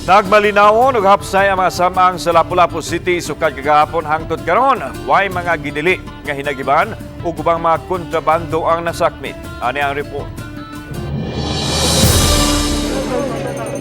Nagmalinawon ug hapsay ang mga samang sa Lapu-Lapu City sukad kagahapon hangtod karon. Way mga gidili nga hinagiban ug ubang mga kontrabando ang nasakmit. Ani ang report.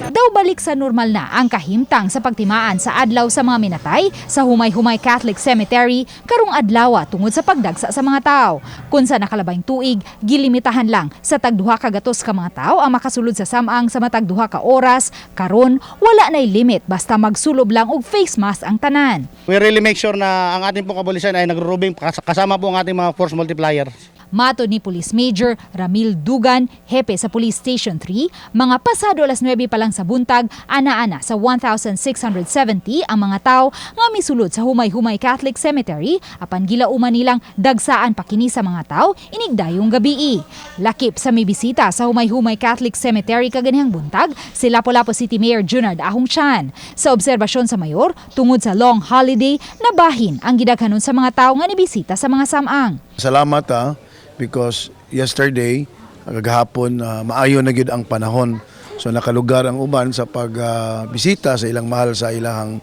Daw balik sa normal na ang kahimtang sa pagtimaan sa adlaw sa mga minatay sa Humay-Humay Catholic Cemetery karong adlaw tungod sa pagdagsa sa mga tao. Kung sa nakalabayng tuig, gilimitahan lang sa tagduha ka gatos ka mga tao ang makasulod sa samang sa matag duha ka oras. Karon wala nay limit basta magsulob lang og face mask ang tanan. We really make sure na ang ating pong kapulisan ay nagrurubing kasama po ang ating mga force multiplier. Mato ni Police Major Ramil Dugan, hepe sa Police Station 3, mga pasado alas 9 pa lang sa buntag, ana-ana sa 1,670 ang mga tao nga misulod sa Humay-Humay Catholic Cemetery apan gilauman nilang dagsaan pa kini sa mga tao inigdayong gabii. Lakip sa may bisita sa Humay-Humay Catholic Cemetery kaganihang buntag, si Lapu-Lapu City Mayor Junard Ahong Chan. Sa obserbasyon sa mayor, tungod sa long holiday, nabahin ang gidaghanon sa mga tao nga nibisita sa mga samang. Salamat because yesterday, kagahapon, maayo na gyud ang panahon. So nakalugar ang uban sa pagbisita sa ilang mahal sa ilang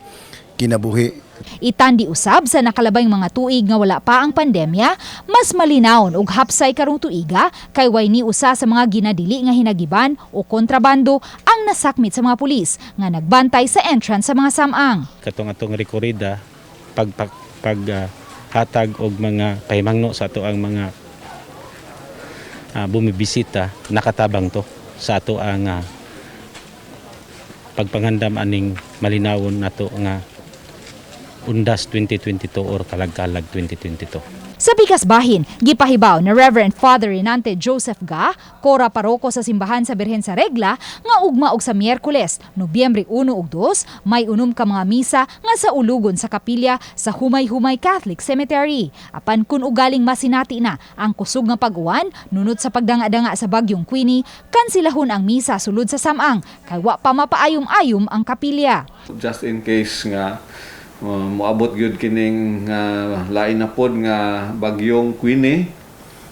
kinabuhi. Itandi usab sa nakalabayng mga tuig nga wala pa ang pandemya, mas malinawon ug hapsay karong tuiga kay way ni usa sa mga ginadili nga hinagiban o kontrabando ang nasakmit sa mga pulis nga nagbantay sa entrance sa mga samang. Katong rekorida hatag og mga pahimangno sa ato ang mga bumibisita, nakatabang to sa ato ang pagpangandam aning malinawon nato nga Undas 2022 or Kalag-Kalag 2022. Sa Pikas Bahin, gipahibaw na Reverend Father Renante Joseph Ga, Kora Paroko sa Simbahan sa Birhen sa Regla, nga ugma og sa Miyerkules, Nobyembre 1 ug 2, may unom ka mga misa nga sa ulugon sa kapilya sa Humay-Humay Catholic Cemetery. Apan kun ugaling masinati na ang kusog nga pag-uwan, nunot sa pagdanga-danga sa bagyong Queenie, kansilahon ang misa sulod sa samang, kay wa pa mapaayom-ayom ang kapilya. Just in case nga moabot gyud kining lain na pod nga bagyong Queenie.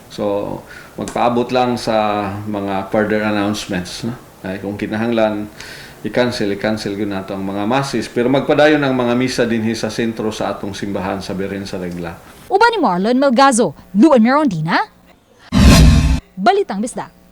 So magpaabot lang sa mga further announcements, no? Ay kung kinahanglan i-cancel gyud nato ang mga masses, pero magpadayon ang mga misa dinhi sa sentro sa atong simbahan sa Birhen sa Regla. Uban ni Marlon Melgazo, Luan Merondina, Balitang Bisdak.